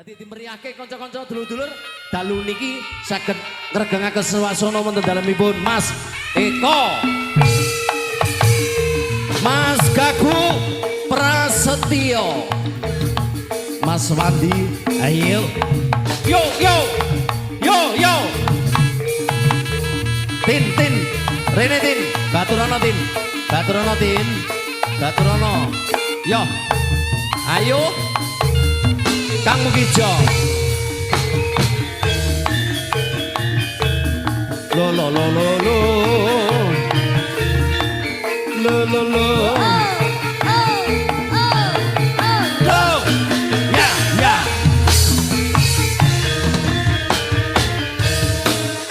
Dadi dimeriahke kanca-kanca dulur-dulur dalu niki saged ngregengaken swasana wonten dalemipun Mas Eko. Mas Gagung Prasetyo. Mas Wandi, ayo. Yo yo. Yo yo. Tin tin. Rene tin, Baturono tin. Baturono tin. Baturono. Yo. Ayo. Kang Mugijo. Lo lo lo lo lo. Lo lo lo. Lo. Ya ya.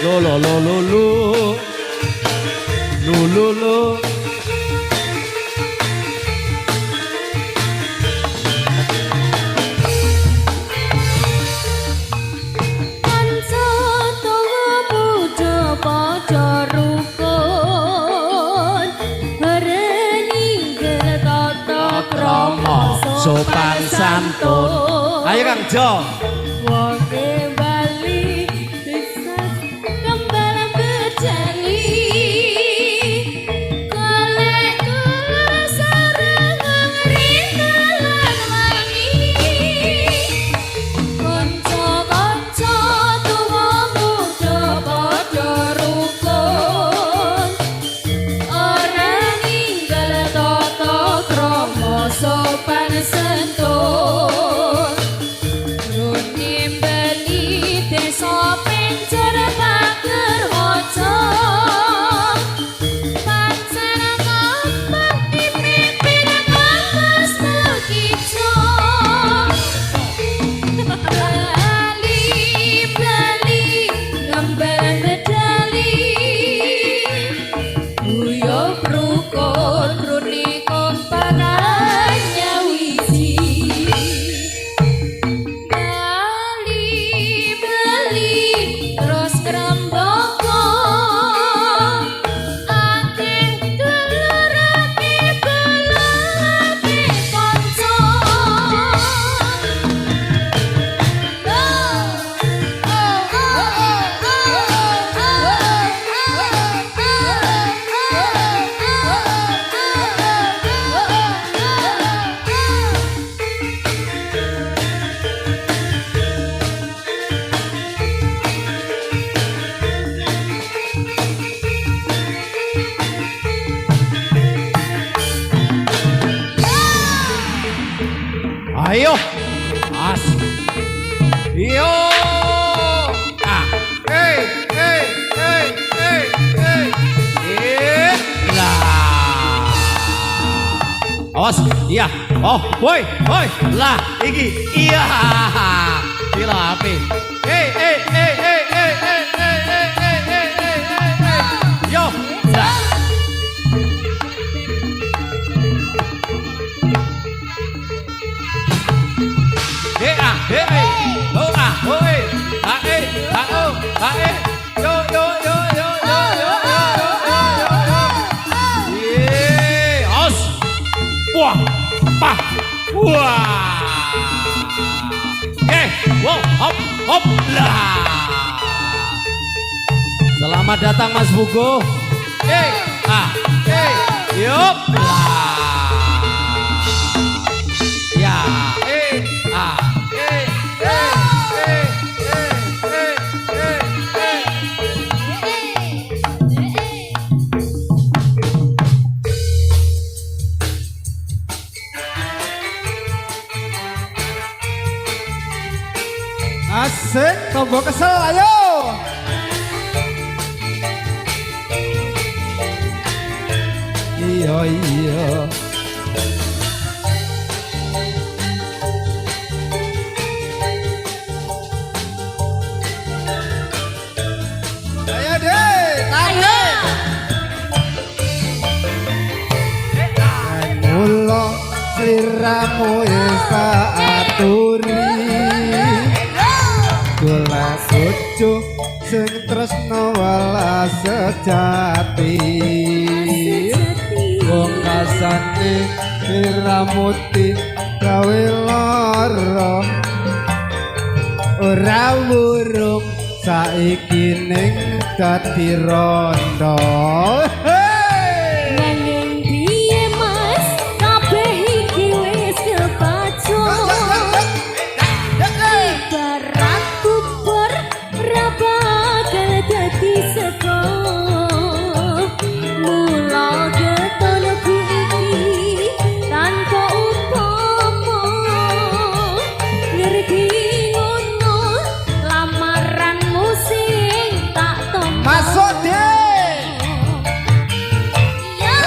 Lo lo lo lo lo. Lo lo lo. Sopan santun. Ayo Kang Jo. Wonge Bali desa kembang bejali. Golek kula sareng ngrintelan wangi. Kanca-kanca tuwa muda padha rukun. Ora ninggal tata krama sopan sentun Runi beli desa pencer pager hojo pancen ngomong dipimpin kapas begitu Bali ngambar medali Uyuh rukun runi kompak Ayo, Mas. Yo. Ah, hey. Lah. Awas, iya. Oh, woi. Lah, iki. Iya. Gila api. Hey. Yo. Lah. Wah, pah, wah, hop, lah. Selamat datang Mas Bugo. Yup, lah. Ya, Asik, tombol kesel, ayo. Iya. Ayo deh, tarik. Mula sliramu wis tak aturi. Golek bojo sing tresno welas sejati wong kasane ramuti gawe lara ora wurung saiki ning dadi rondo. Nanging piye Mas, kabeh iki wis kepacut. Ibarat kubur ra bakal dadi sego. Mula ketonku iki tanpa upama. Ngerti ngono lamaranmu sing tak tompo. Masuk deh. Ya.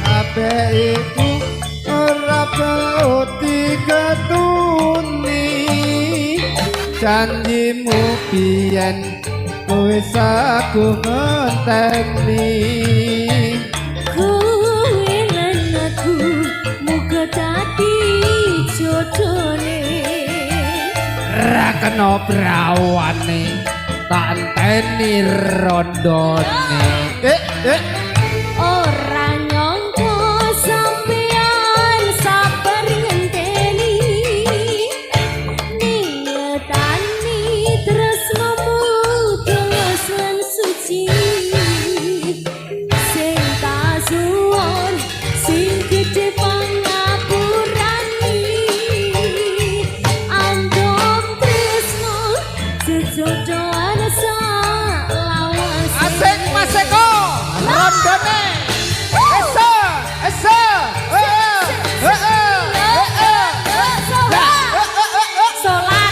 Kabeh iku ora peuti ketuni janjimu biyen wis aku ngenteni. Kowe lan aku muga dadi jodhone. Ra kena brawane tak enteni rondone. Ora nyangka sampeyan sabar ngenteni. Niatani tresnamu tulus lan suci. Sing tak suwon sing gedhe pangapurani. Andom tresno sejodohan salawase. Asik Mas Eko, rondone. Esa. Solar.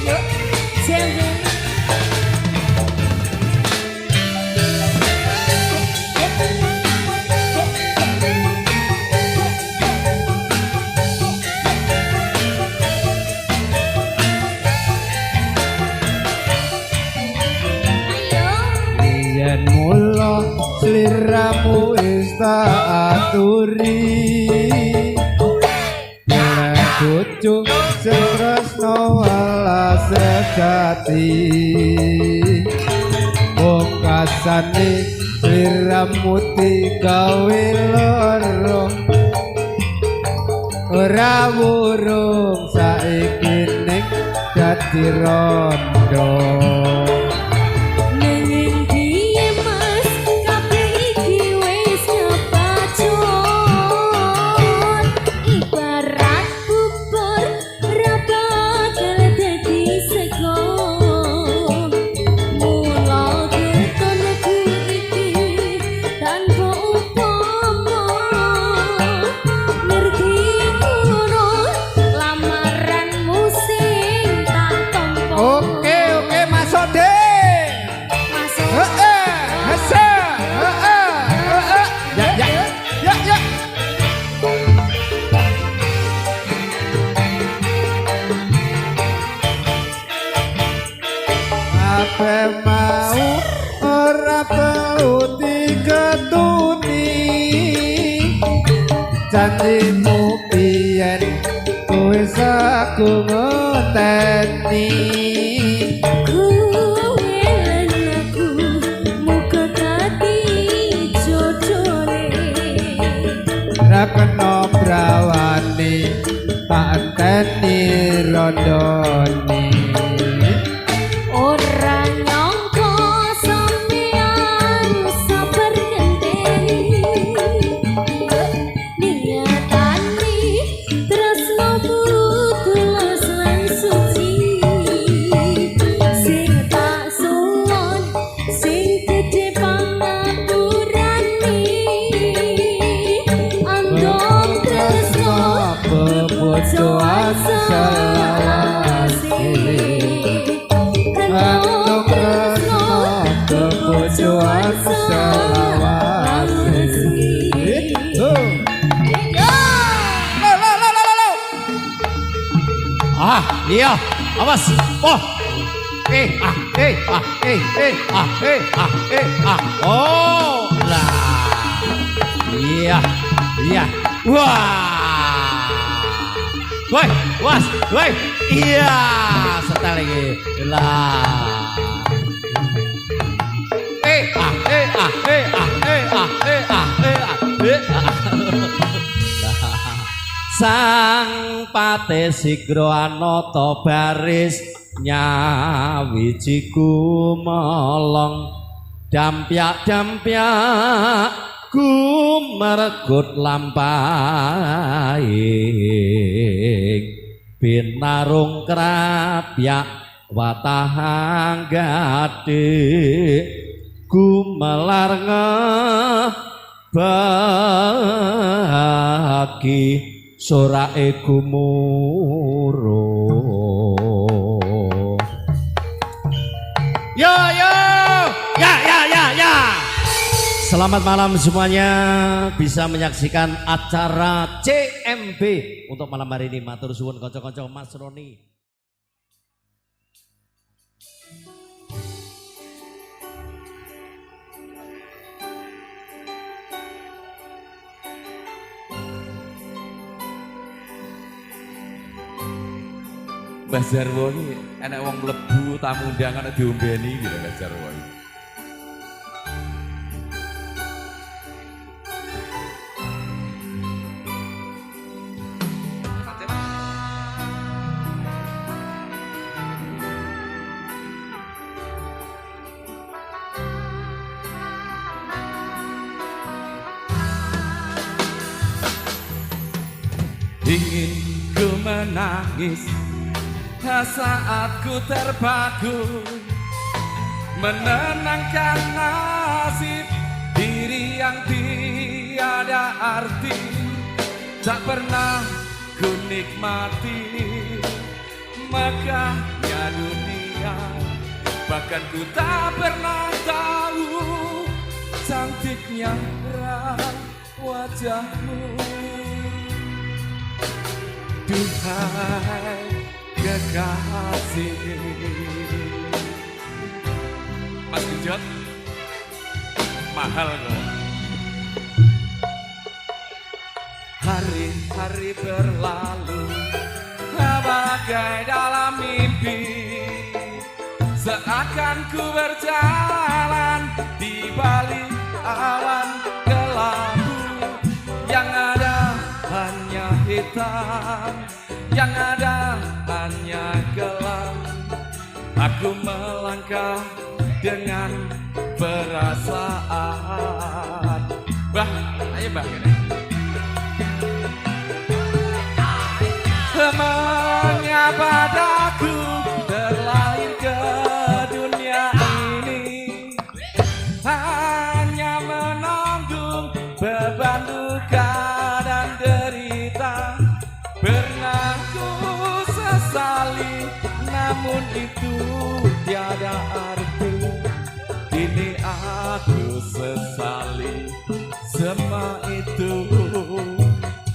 Yuk, jangan. Ayo. Yen mula sliramu wis tak aturi. Bojo sing tresno welas sejati. Bokasane sliramu digawe loro. Ora wurung saiki ning dadi rondo. Nanging piye Mas, kabeh iki wis kepacut. Ibarat bubur ra bakal dadi sego. Mula ketonku iki tanpa upama. Ngerti ngono lamaranmu sing tak tompo. Oke, masuk deh. Masuk. Hesa. Ya. Apa mau ora peuti ketuni janjimu biyen wis aku ngenteni. Kowe lan aku muga dadi jodhone. Ra kena brawane tak enteni rondone. Ora nyangka sampeyan sabar ngenteni. Niatani tresnamu tulus lan suci. Sing tak suwon sing gedhe pangapurani. Andom tresno Bebojoan selawase. Andom tresno bebojoan selawase. Iya, awas. Oh. Oh, lah. Iya. Wah. Woi, was, woi, iya, setel lagi, lah. Sang pate sigro anata baris nyawiji gumolong dampyak-dampyak gumergut lampahing binarung krapyak watahang gadhe gumelar ngebagi sorake gumuruh. Yo yo, ya. Selamat malam semuanya, bisa menyaksikan acara CMB untuk malam hari ini. Matur suwun kanca-kanca Mas Roni. Mbah Jarwo iki enek wong mlebu tamu undangan diombeni gitu Mbah Jarwo iki. Ingin ku menangis saat ku terpaku menenangkan nasib diri yang tiada arti, tak pernah ku nikmati megahnya dunia, bahkan ku tak pernah tahu cantiknya wajahmu. Duhai kekasih Mas Genjot, mahal kok. Hari-hari berlalu bagai dalam mimpi, seakan ku berjalan di balik awan kelabu, yang ada hanya hitam, yang ada hanya gelap. Aku melangkah dengan perasaan. Bah, ayo bah. Mengapa aku terlahir ke dunia ini, hanya menanggung beban duka dan derita. Pernah ku sesali, namun itu tiada arti. Kini aku sesali, semua itu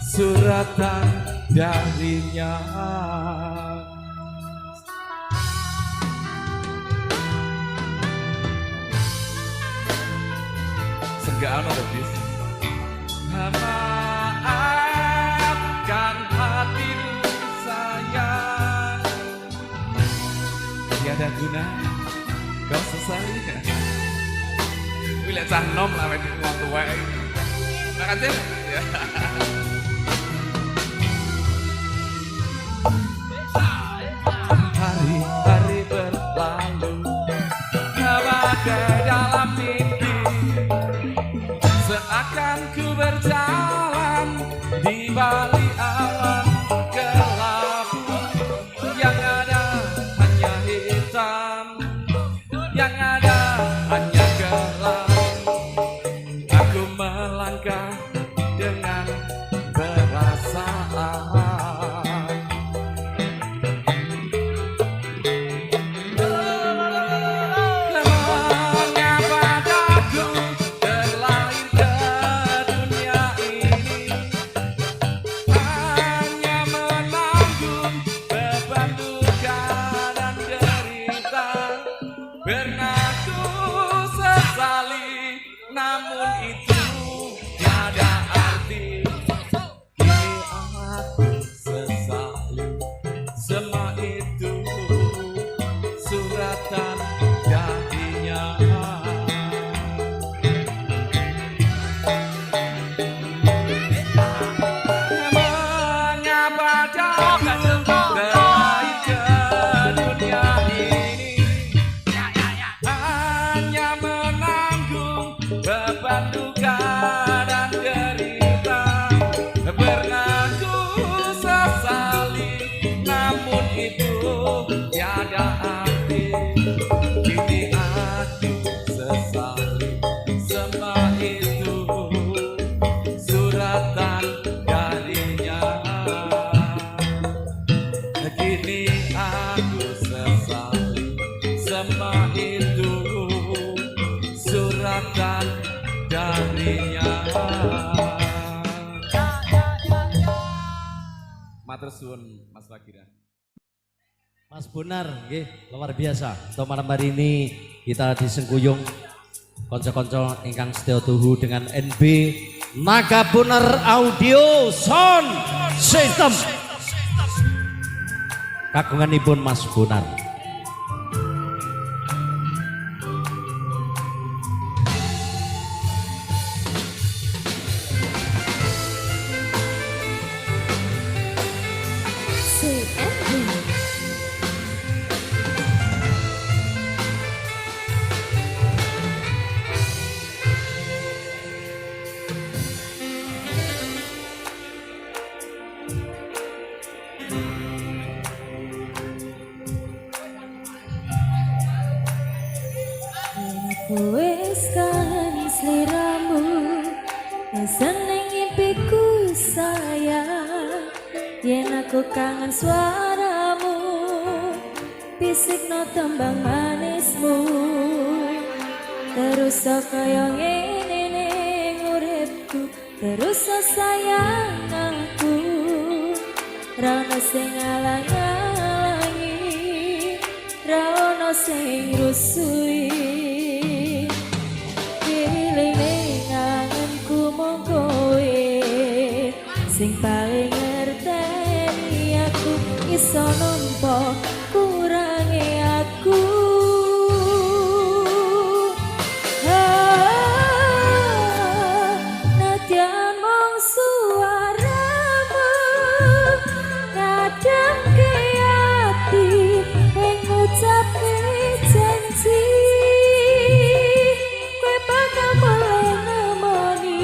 suratan darinya. Segaan ada bis. Maafkan hatimu sayang, tiada guna kau sesali. Wih, lihat cah nom lah di rumah tua ini. Makasih. Hari-hari berlalu bagai dalam mimpi, seakan ku berjalan di balik awan kelabu, yang ada hanya hitam, yang ada hanya gelap. Aku melangkah dengan perasaan. Beban duka dan derita. suratan darinya. Mengapa jatuh terlahir ke dunia ini, hanya menanggung beban duka dan derita. Pernah ku sesali, namun itu tiada arti. Kini aku sesali semua itu suratan darinya. Kini aku sesali semua itu suratan darinya. Matur suwun Mas Fagira. Mas Bonar, nggih, luar biasa. Untuk malam hari ini kita disengkuyung konco-konco ingkang setia tuhu dengan NB Naga Bonar Audio Sound System. Kagunganipun Mas Bonar. CMB. Wes kangen sliramu, seneng impiku sayang. Yen aku kangen suaramu, bisikno tembang manismu. Terus kaya ngene ning uripku, terus sayang aku. Ra ono sing ngalang-alangi, ra ono sing rusui. Sing paling ngerteni aku, iso nampa kurange aku. Nadyan mung suaramu ngademke ati ing ngucapke janji. Kowe bakal mulai nemoni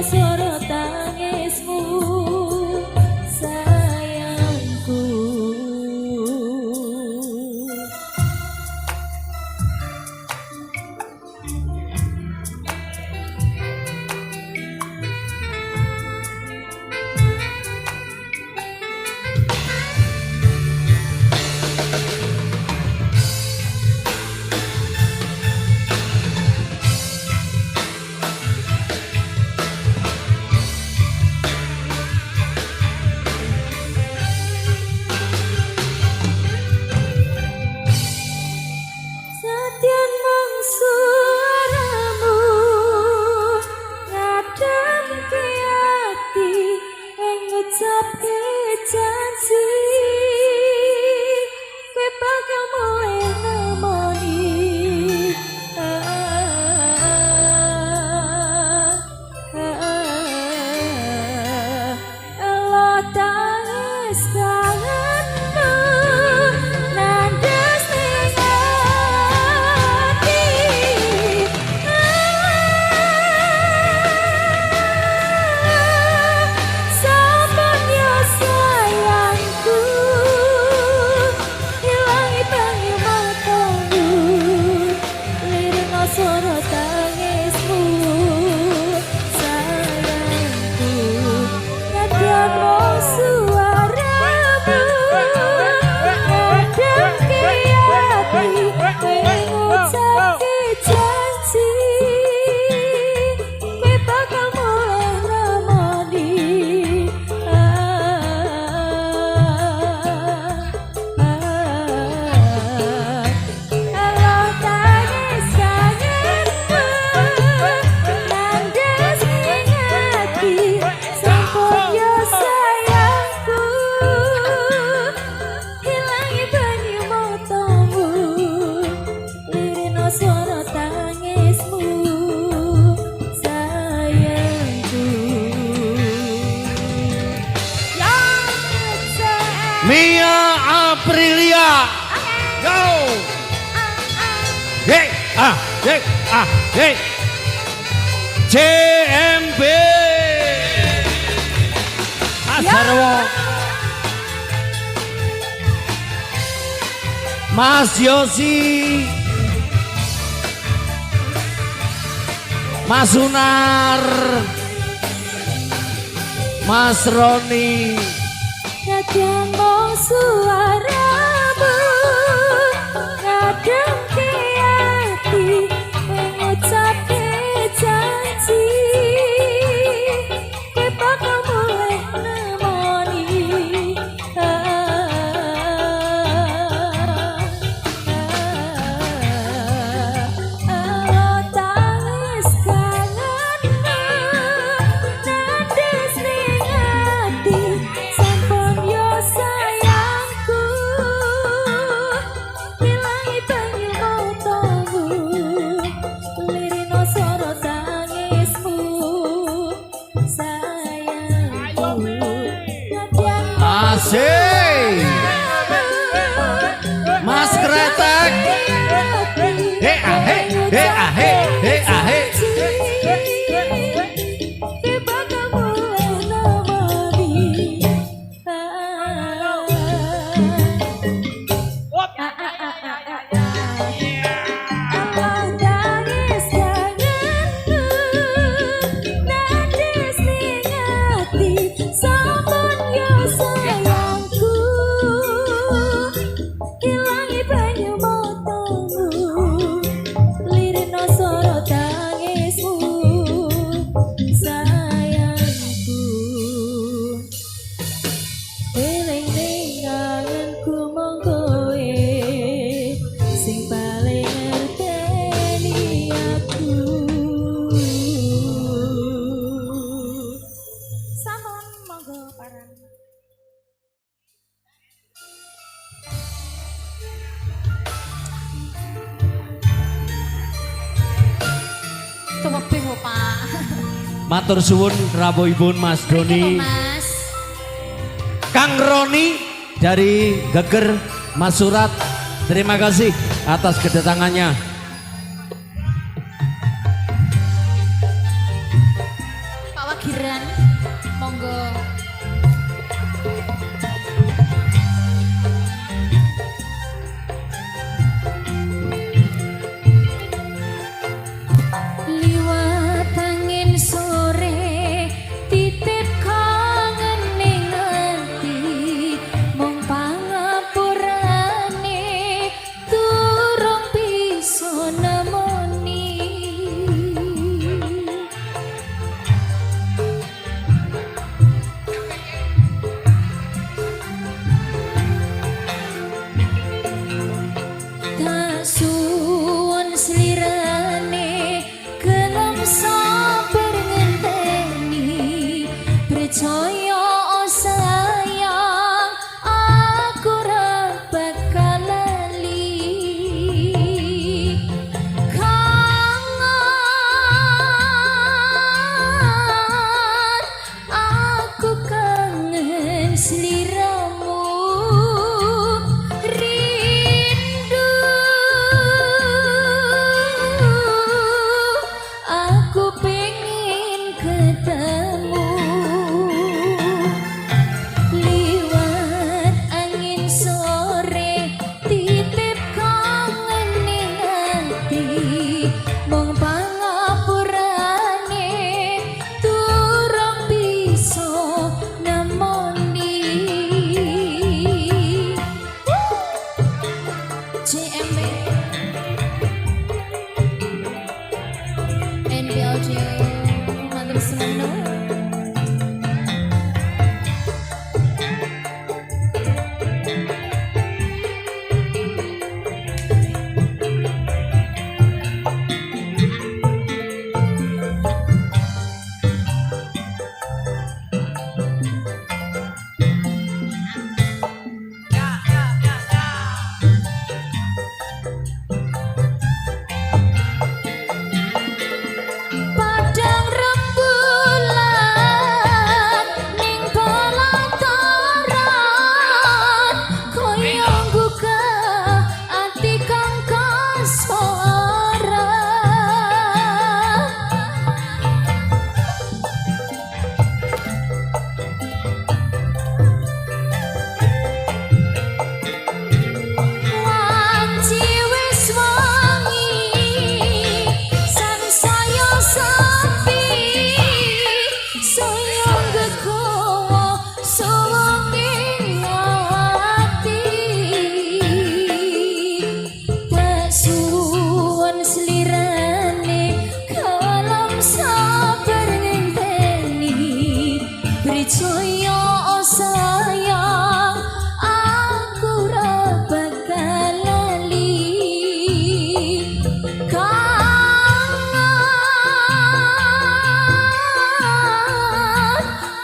suara tangismu sayangku. Aprilia. Go. Hey, hey, hey. JMB. Mas Jarwo. Mas Yosi. Mas Unar. Mas Roni. Kadang mong suaramu, kadang ke hati mengucap janji. Kowe bakal mulai nemoni. Tangis kangenmu, nandes ning hati. Sampun yo sayangku, ilangi banyu matamu, lirino soro tangismu, sayangku. Kadang Asik. Mas Kretek. He ahe, he ahe, he ahe. Ilangi banyu matamu, lirino soro tangismu, sayangku. Eling ning kangenku mong kowe, sing paling ngerteni aku. Sampun monggo paran. Tuwek lho, Pak. Matur suwun rawuhipun Mas Doni. Mas. Kang Roni dari Geger Mas Surat. Terima kasih atas kedatangannya. Pak Wagiran, monggo. Liwat angin sore, titip kangen ning ati, mung pangapurane durung bisa nemoni. Tak suwun slirane gelem sabar ngenteni, percaya oh sayang aku ra bakal lali. Kangen, aku kangen sliramu, rindu aku pengen ketemu. percaya sayang aku ora bakal lali kangen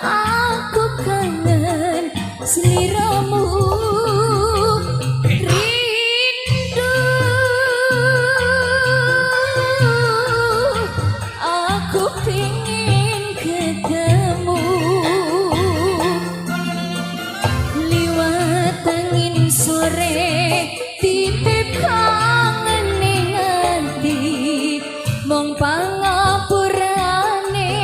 aku kangen sliramu rindu aku pengen ketemu liwat angin sore titip kangen ning ati mong pangapurane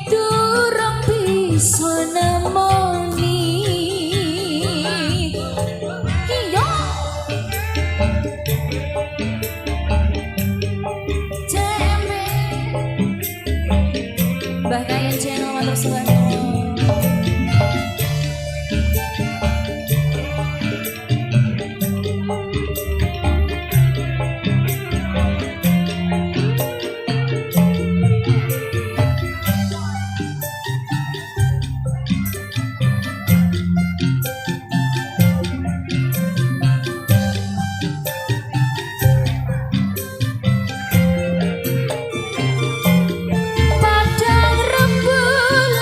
durung bisa nemoni iya cembe Mbah Kayan channel matur suwun Padang rembulan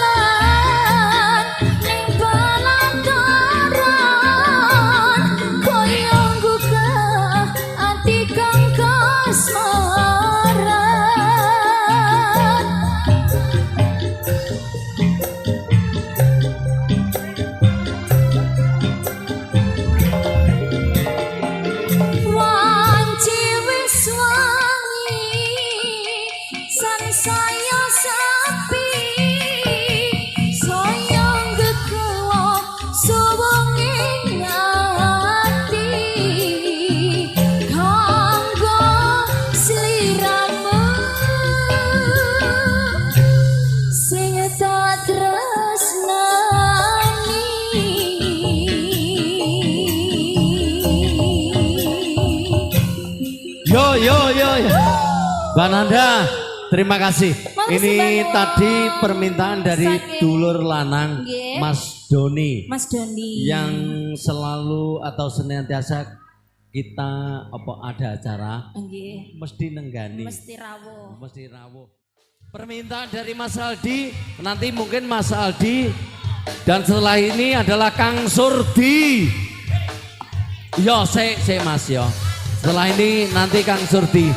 ning balataran koyo gugah ati kang kasmaran wanci wis wangi sansaya sapi sayang gekelo suwenging ati kanggo sliramu sing tak tresnani Yo yo yo. Mbak Nanda, terima kasih. Makasih Ini banyak. tadi permintaan dari Saking. dulur lanang Nggih. Mas Doni Mas Doni yang selalu atau senantiasa kita apa ada acara nggih mesti nenggani, mesti rawuh mesti rawuh. Permintaan dari Mas Aldi, nanti mungkin Mas Aldi dan setelah ini adalah Kang Surdi. Yo, saya Mas yo. Setelah ini nanti Kang Surdi.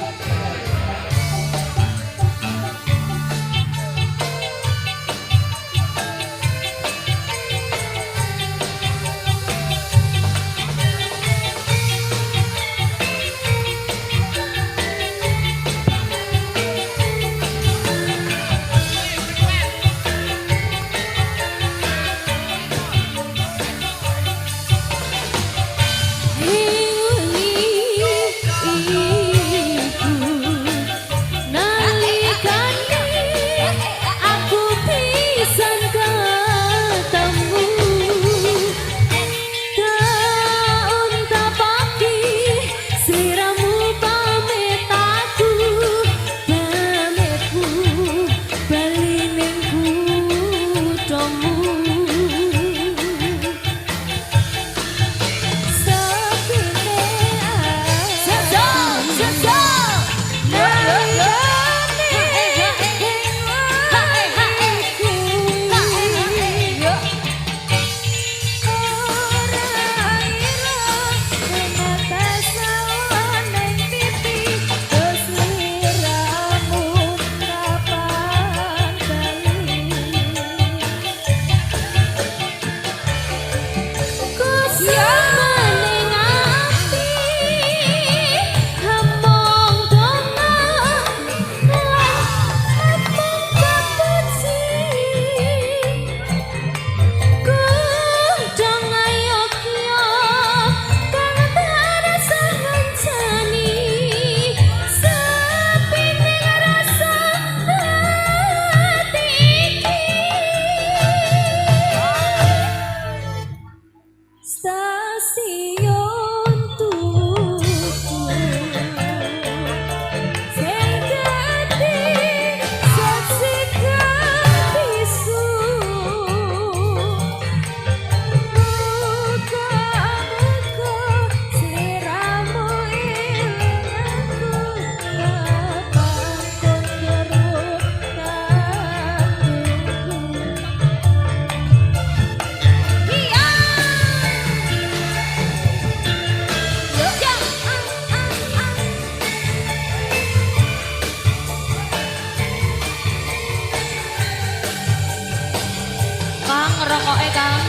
rokoke Kang.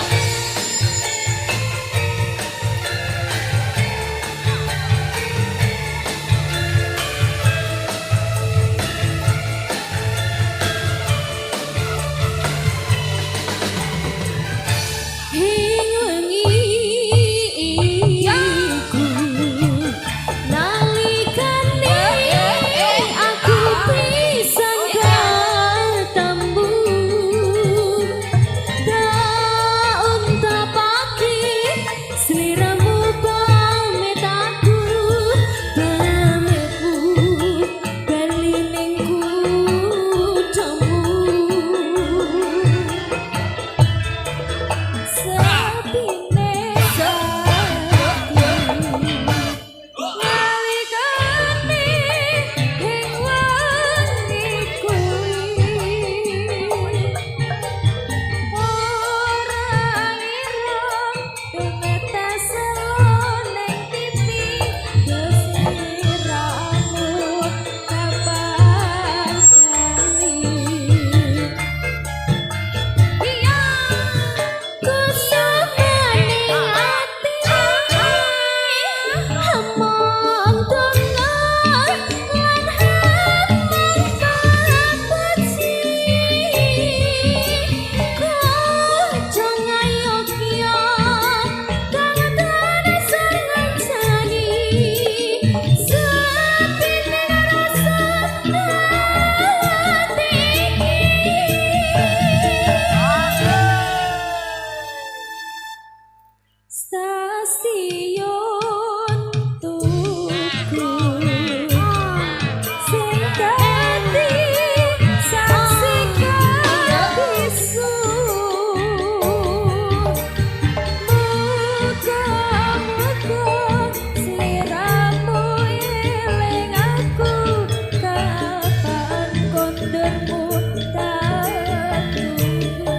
Hing wengi iku nalikane aku pisan ketemu daun tapake sliramu pamit aku pamitku beliningku temu sapine nalikane ing wengi kuwi ora ngira tumetes ning pipi sliramu kapan bali iya kusumane ati hamon dongan lan hamon kapuci kocong ayo kya tangan sangat sani sepine rasa stasiun tuku sing dadi saksi kabisu muga-muga sliramu eling aku kapan kondurmu tak tunggu.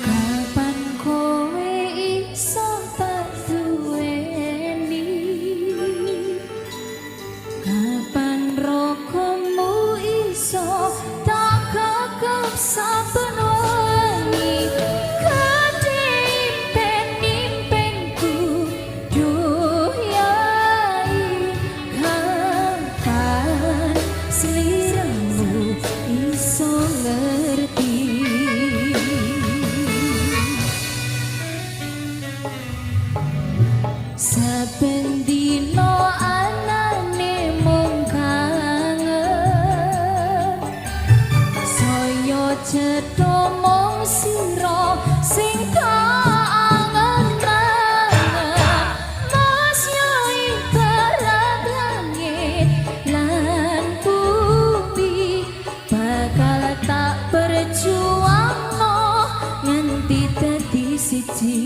Kapan kowe iso tak duweni kapan rokomu iso tak kakap saben wengi kadimpen-impenku duh yai kapan sliramu iso ngerti saben dino anane mung kangen saya cetha mung sira sing kangen-kangen mas yo ibarat langit lan bumi bakal tak berjuangno nganti dadi siji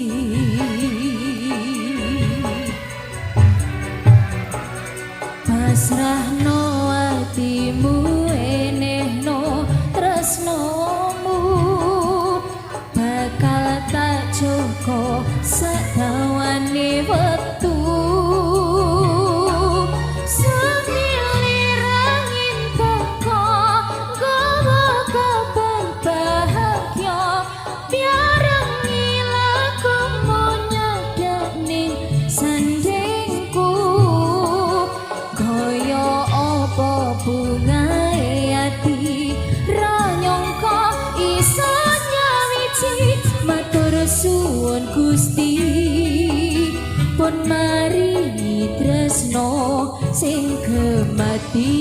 pasrahno atimu enehno tresnomu bakal tak joko sadawane wektu semilir angin teko gawa kabar bahagia biarang ilaku monyadak ning sandingku kaya apa bungae ati ra nyangka iso nyawiji matur suwun Gusti pun maringi tresno sing gemati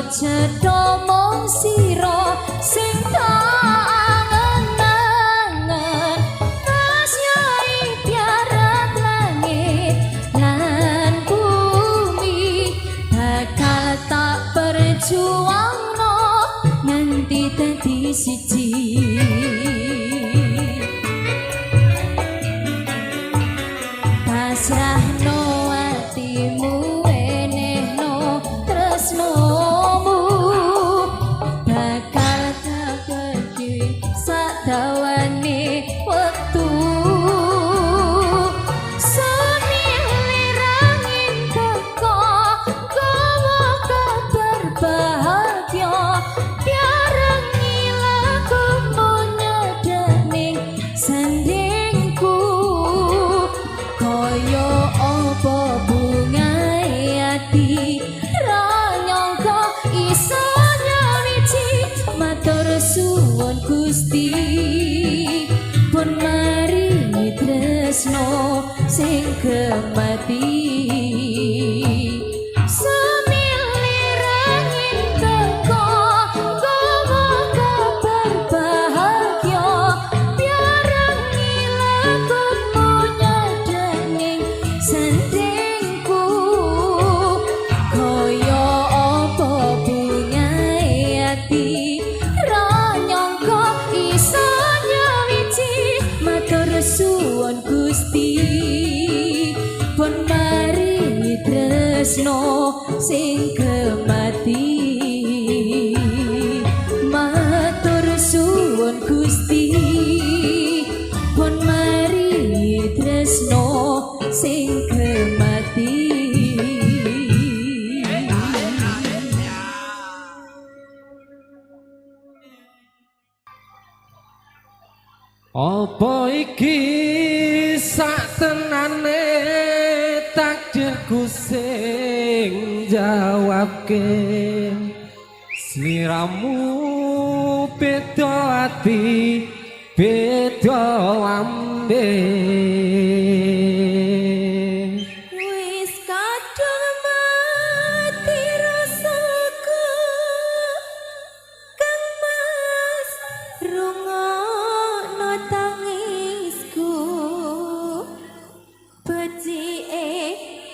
cedha mung sira sing tak angen-angen rasyai piarat langit lan bumi bakal tak perjuangno nganti dadi siji pasrahno atimu enehno tresnomu bakal kabeh sadawane wektu semilirangin teko gawa kabar bahagia biarengi lagumu nyedaning sandingku kaya apa bungae ati ra nyangka iso nyawiji matur suwun Gusti pun maringi tresno sing gemati semilirangin teko gawa kabar bahagia biarengi lagumu nyedaning sandingku kaya apa bungae ati ra nyangka iso nyawiji matur suwun Gusti pun maringi tresno sing gemati matur suwun Gusti pun maringi tresno sing gemati Apa iki saktenane takdirku sing jawabke sliramu beda ati beda lambe wis kadung mati rasaku kang mas rungokno tangisku becike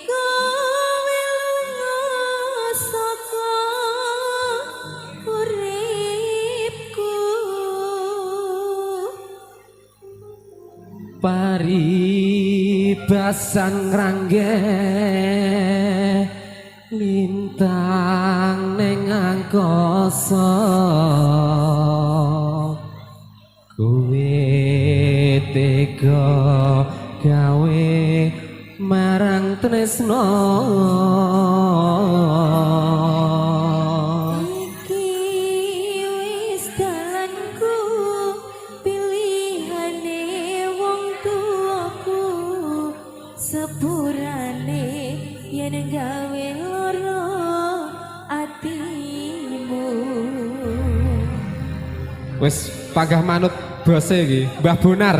kowe lunga saka uripku paribasan ngrangge lintang ning angkasa kowe tega gawe marang tresno iki wis dalanku pilihane wong tuaku sepurane yen gawe lara atimu wis panggah manut bose iki Mbah Bonar.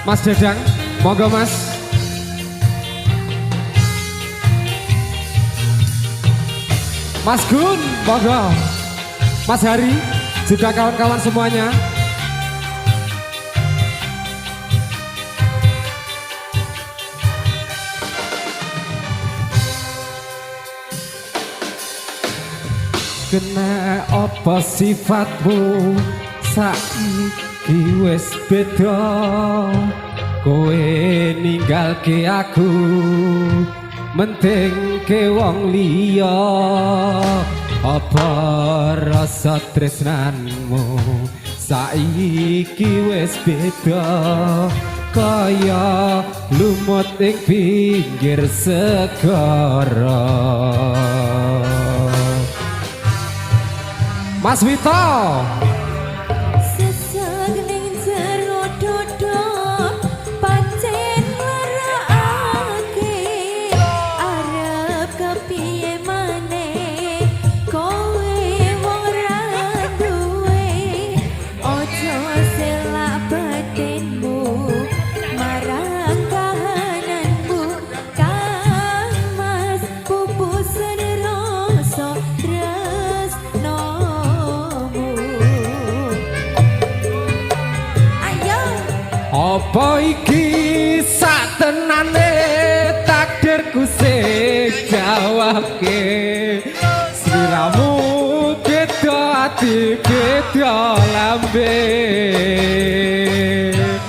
Mas Dadang, monggo Mas. Mas Gun, monggo. Mas Hari, juga kawan-kawan semuanya. Kena apa sifatmu saiki wis beda kowe ninggalke aku mentingke wong liya apa rasa tresnanmu saiki wis beda kaya lumut ing pinggir segara Mas Wito sesek ning jero dodo pancen marakake arep kepiye maneh kowe wong ra Apa iki satenane takdirku sing jawabke sliramu beda ati beda lambe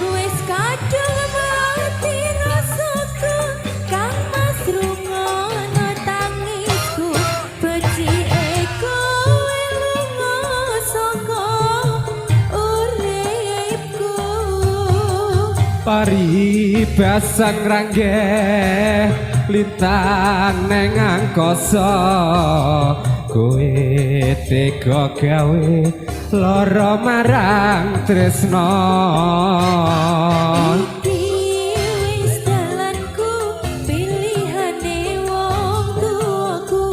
Wis kadung mati rasaku kang mas rungono tangisku becike kowe lunga saka uripku paribasan ranggeh lintang neng angkasa kowe tega gawe lara marang tresno iki wis dalanku pilihane wong tuaku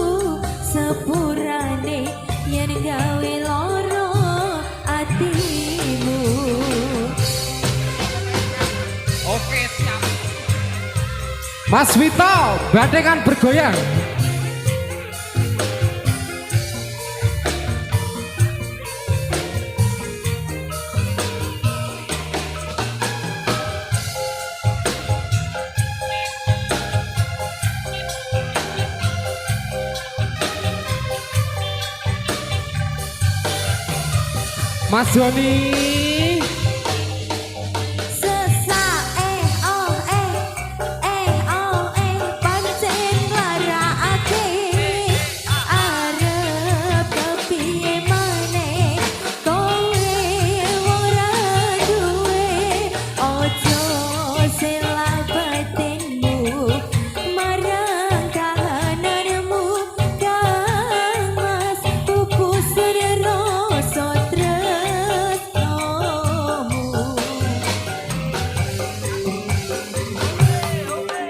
sepurane yen gawe lara atimu Oke siap Mas Wito badengan bergoyang Mas Joni Sesak pancen nglarakake arep kepiye maneh kowe ora duwe ojo selah batinmu marang kahananmu kang mas pupus rasa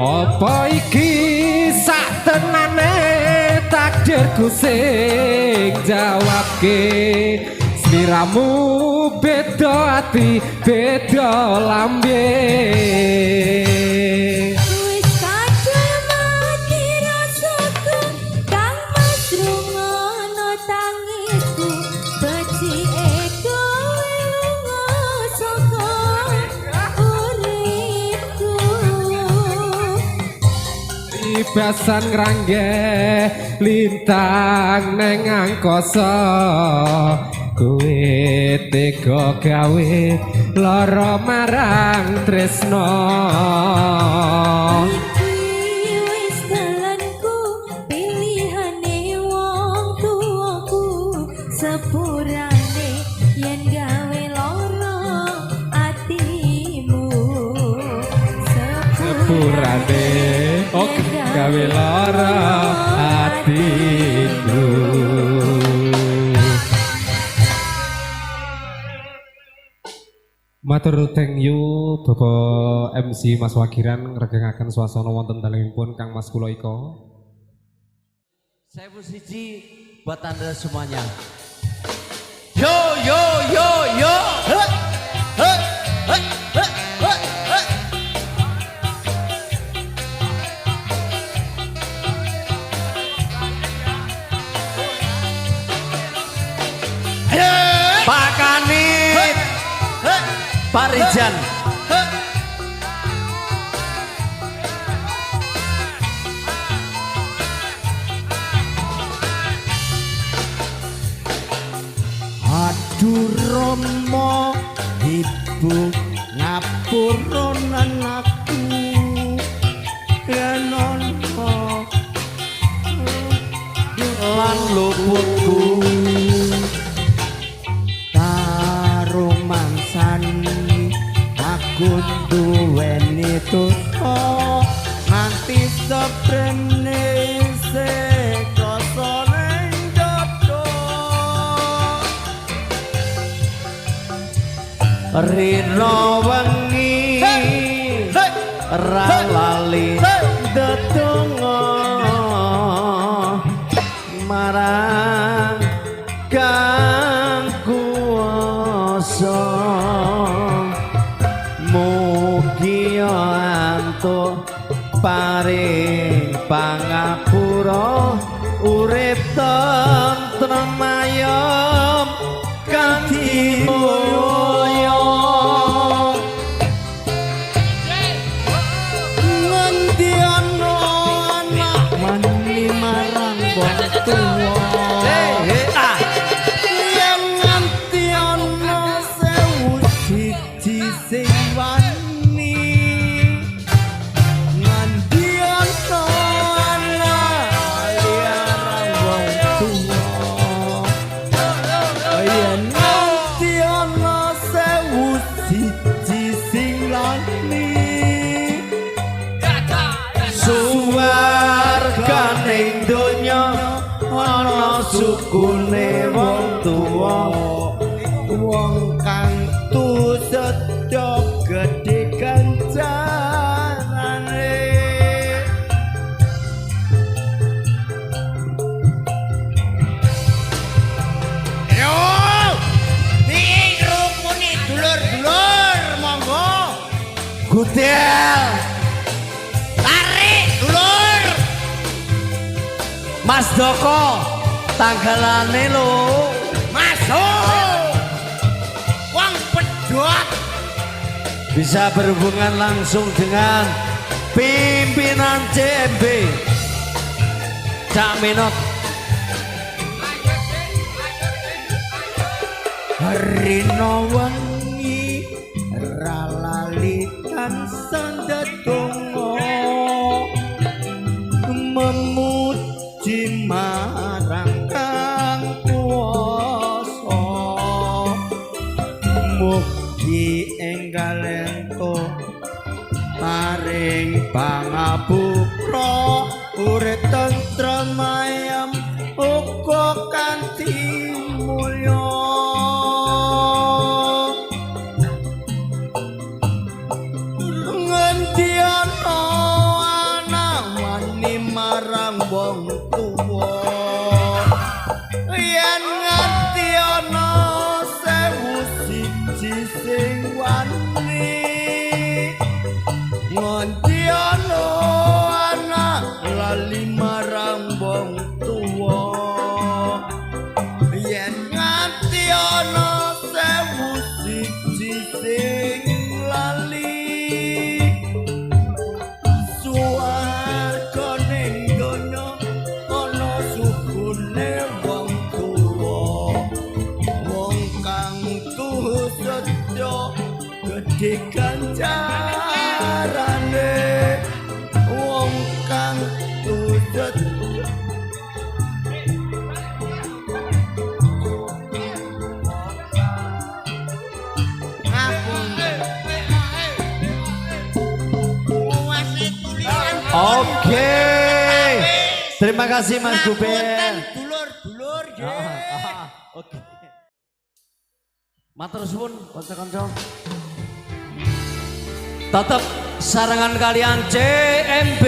Apa iki satenane takdirku sing jawabke sliramu beda ati beda lambe Wis kadung mati rasaku kang mas rungono tangisku becike kowe lunga saka uripku Ibasan ngranggeh lintang neng angkasa kowe tega gawe lara marang tresno iki wis dalanku pilihane wong tuaku sepurane yen gawe lara atimu sepurane oke gawe lara atiku Matur thank you Bapak MC Mas Wagiran ngregengaken swasana wonten dalengipun Kang Mas kula ika. Sewu siji buat Anda semuanya. Yo yo yo yo. Heh, heh, heh, heh, heh, heh. Pak Kanit, Pak Rijan. Aduh Romo, ibu ngapuron anakku, enono lan luputku. Tarumansan aku duweni tuto nganti seprene sekosone dodo rino wengi ra lali ndedonga marang kang kuwasa mugi antuk paring pangapura urip tentrem ayem kanthi tuwa ah. yen nganti ana sewu siji sing wani nganti ana liarang wong tuwa yen nganti ana sewu siji sing wani suwarganing donya ana sukune wong tuwa wong kang tusetya gedhe ganjarane yo iki rukune dulur-dulur monggo Gudel tarik dulur Mas Doko tanggalane lho masuk wong pedhot bisa berhubungan langsung dengan pimpinan CMB Cak Minot Rino wengi ralalitan sandadonga memuji marang kang kuwasa mugi enggal ento maring pangapura urip tentrem ayem uga kanthi mulya ngendi ana anak wani marang wong tuwa yen nganti ana sewu siji sing wani ngendi ana anak lali marang wong tuwa yen nganti ana sewu siji sing lali suwarga ning donya ana sukune wong tuwa wong kang tusetya gedhe ganjarane wong kang tuset Oke terima kasih Mas Gubel dulur-dulur oke matur suwun kanca-kanca tetap sarangan kalian CMB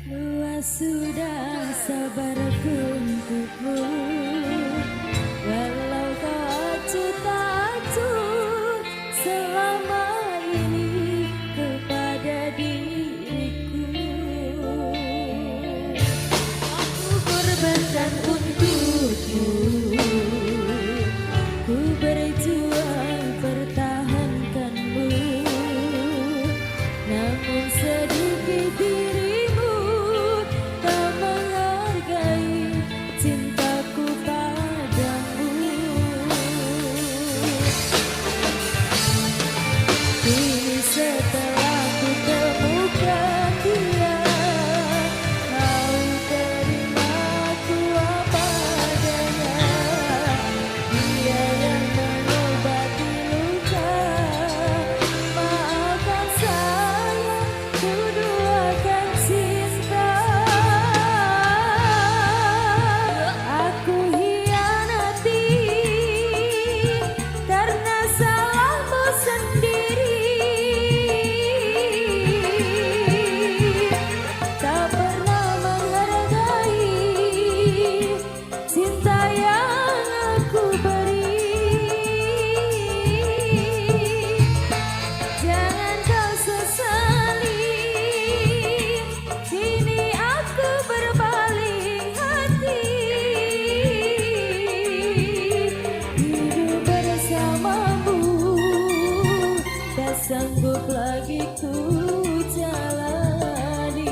Luas sudah sabarku untukmu walau kau acuh-acuh selama ini kepada diriku aku korbankan untukmu ku berjuang pertahankanmu namun sedikit dirimu tak menghargai lagi ku jalani.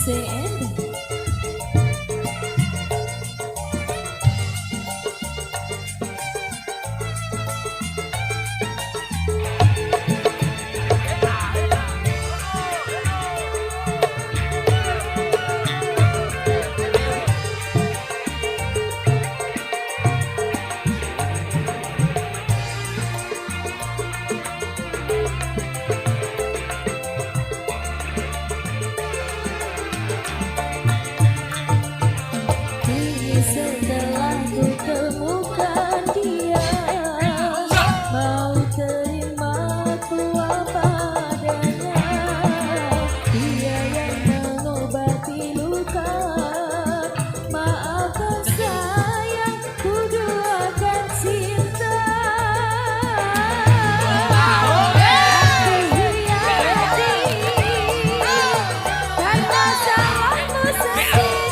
CM setelah ku temukan dia, mau terima ku apa adanya. Dia yang mengobati luka, maafkan sayang, ku doakan cinta. Aku hianati karena salahmu sendiri.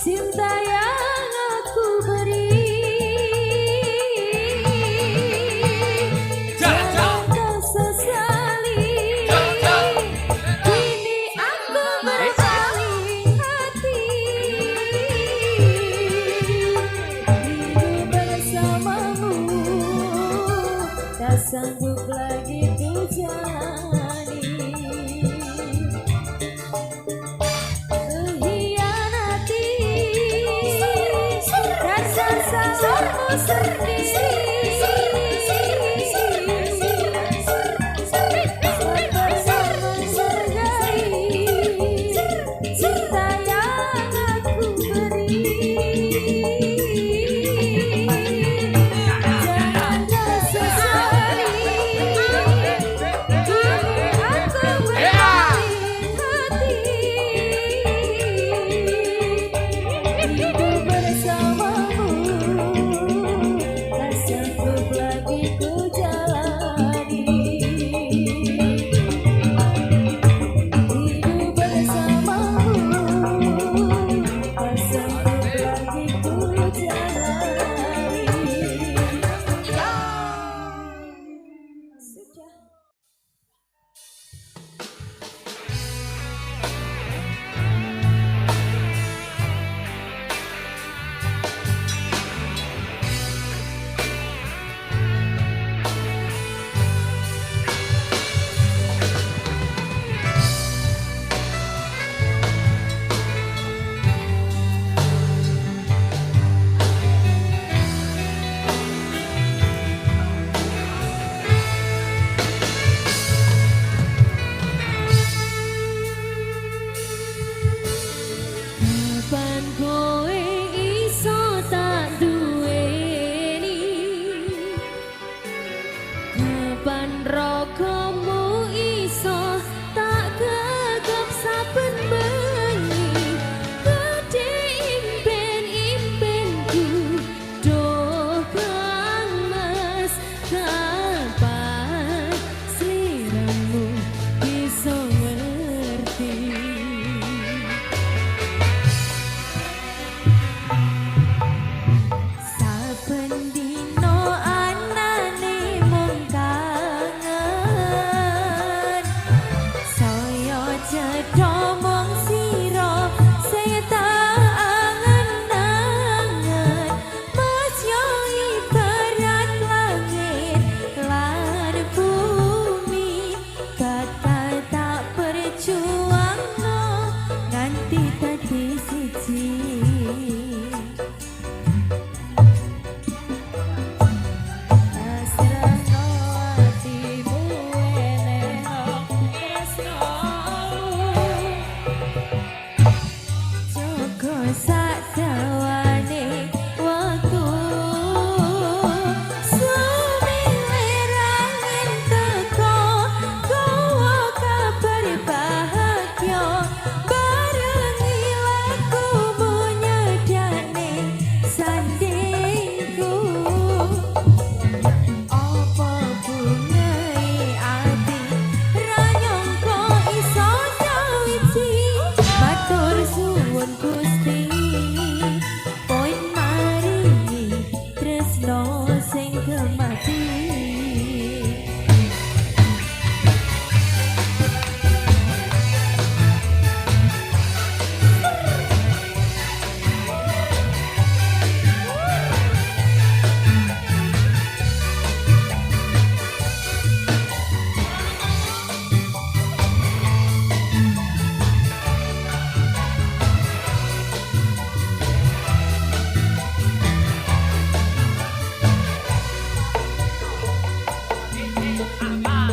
Cinta yang aku beri, jangan kau sesali. Kini aku berpaling hati, hidup bersamamu tak sanggup lagi ku jalani. Salahmu sendiri, menghargai cinta yang aku beri. Jangan kau sesali, kini aku berpaling hati, hidup bersamamu tak sanggup lagi ku jalani. Hidup bersamamu tak sanggup lagi ku jalani. Sudah. Kapan kowe iso tak duweni, kapan rogomu iso tak gegep saben bengi. Gede impen-impenku doh Kang Mas, kapan sliramu iso ngerti. Saben dino anane mung kangen,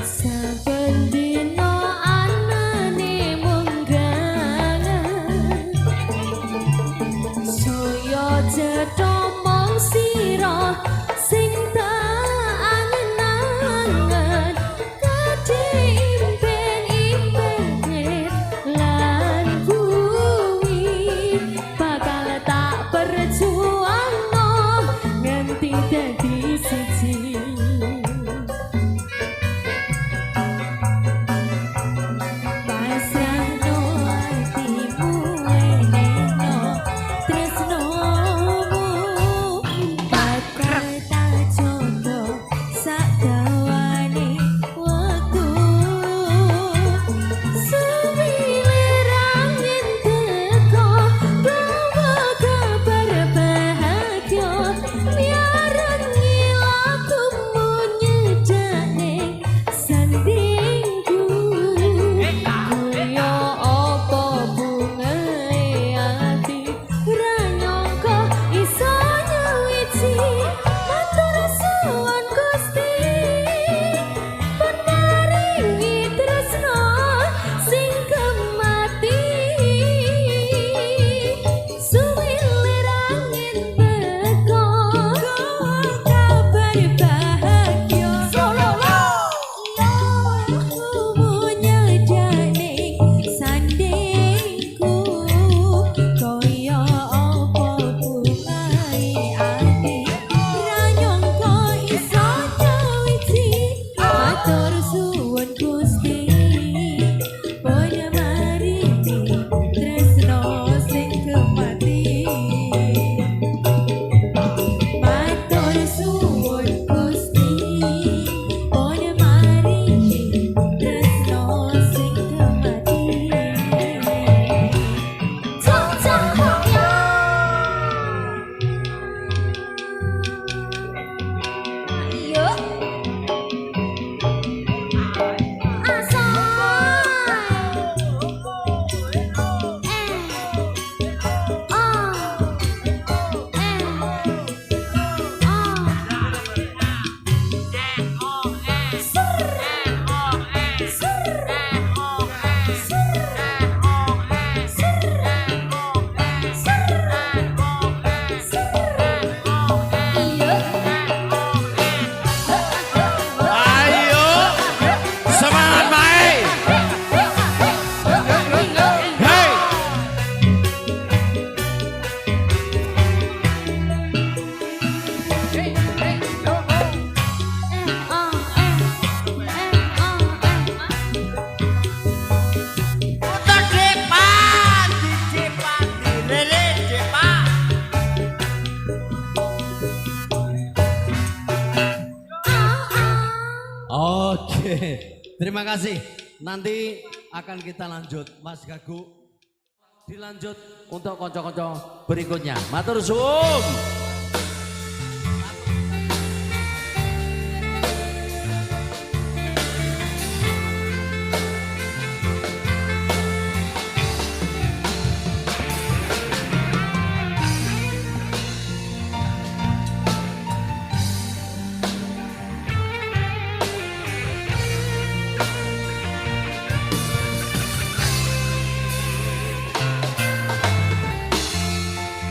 Saben dina anane munggah saya cetha mong sira sing tak angen-angen kadhe impen-impen lan bumi bakal tak perjuangno nganti dadi siji. Pasrahno atimu eneno tresnomu bakal tak jondo sak dawane wektu suwile angin teko bawa kabar bahagia biaran ngilakumu nyedane sandingku kaya apa bungae ati ra nyangka iso nyuwiji matur suwun Gusti penaringi tresno sing kemati suwile angin teko kabar bahagia nyedane sandingku kaya apa bungae ati ra nyangka iso nyuwiji matur suwun Gusti penaringi tresno sing kemati matur suwun Gusti penaringi tresno sing kemati. Yo Ayo, semangat baik. Hei, Otak cepat, cepat, lele cepat. oke, terima kasih. Nanti akan kita lanjut, Mas Gagu. Dilanjut untuk konco-konco berikutnya. Matur suwun.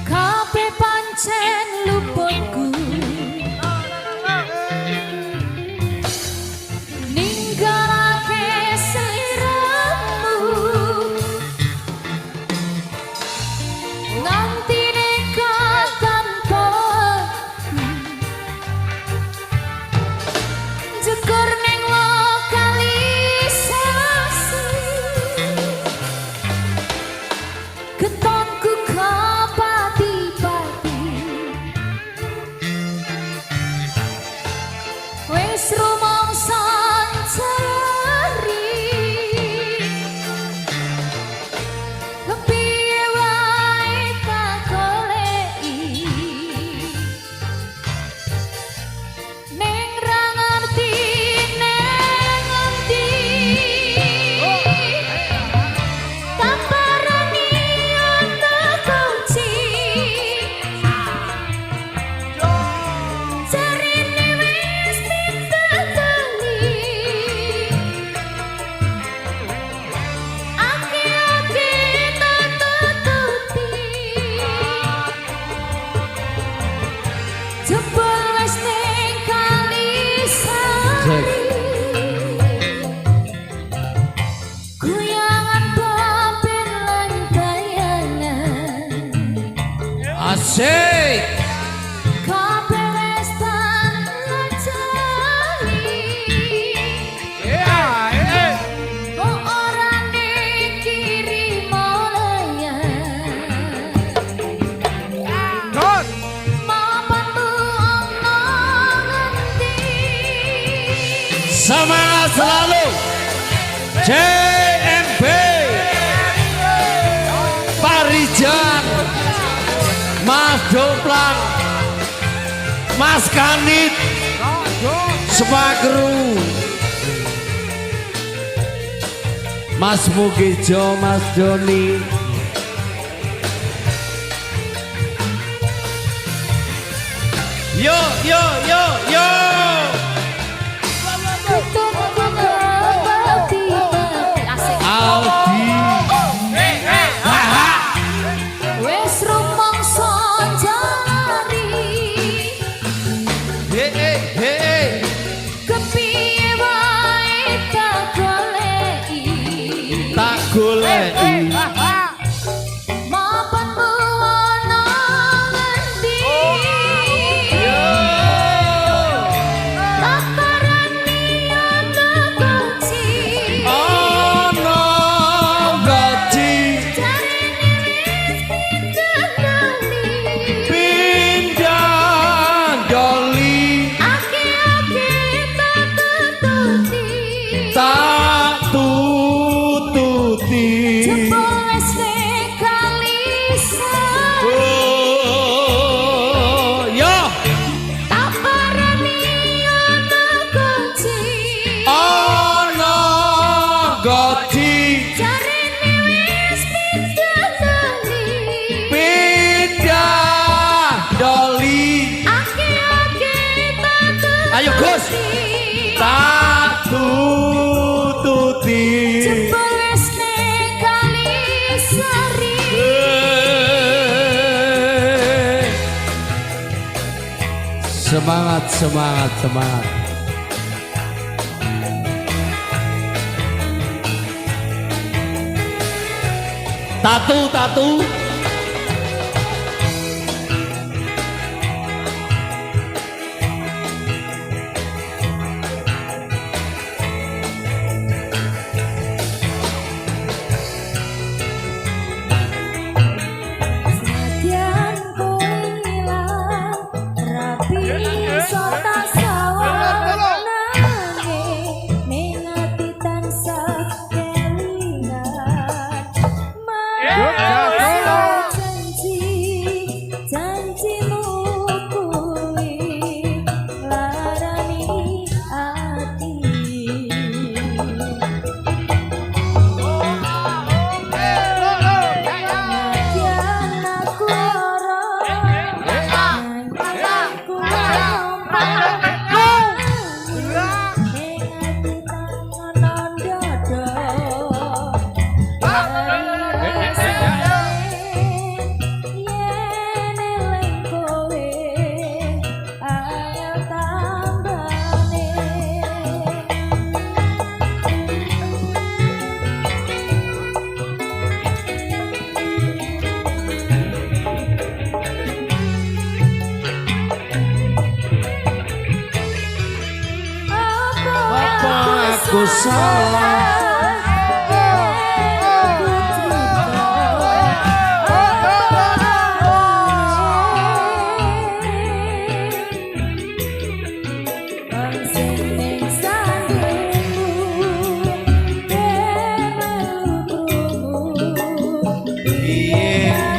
kabeh pancen Musik. Kabeh wis tak lajari. Kok ora mikiri molayan. Mapanmu ono ngendi. Semangat selalu. JMB. Parijan. Mas Jomplang. Mas Kanit. Sepakru. Mas Mugijo, Mas Joni. Yo yo yo yo. Aldi. Wis rumangsa jalari. Hey. Kepiye wae tak goleki. Tak goleki. Mapanmu ono ngendi. Tak parani ono kunci. Ono gaji Jarene wis pindah pindah doli Aki-aki tak tututi. tak tututi. Jebol wis kali Oh, yo tak parani ono kunci. ono gaji Jarene wis pindah doli. Aki-aki tak tututi. Ayo, Gus. Tak tututi. Jebol wis kali sari. Semangat, semangat, semangat. Tatu. Senadyan kowe ilang, rapi iso tak sawang nanging ning ati tansah kelingan. Masa janjimu kuwi larani ati. Nadyan aku lara, nanging aku ning ati tangan dada. Yen eling kowe, ayo tambane. Apa aku salah? Yeah.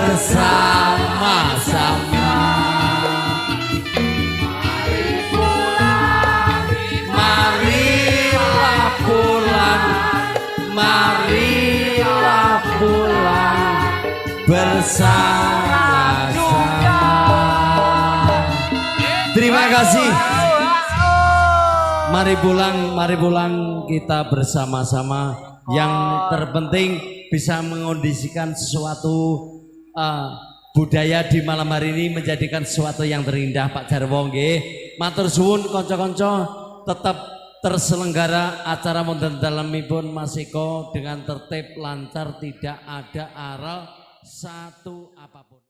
bersama-sama. Marilah pulang, marilah pulang bersama-sama. Terima kasih. Mari pulang kita bersama-sama. Yang terpenting bisa mengondisikan sesuatu budaya di malam hari ini menjadikan sesuatu yang terindah Pak Jarwo nggih. Matur suwun kanca-kanca, tetap terselenggara acara wonten dalemipun Mas Eko dengan tertib lancar, tidak ada aral satu apapun.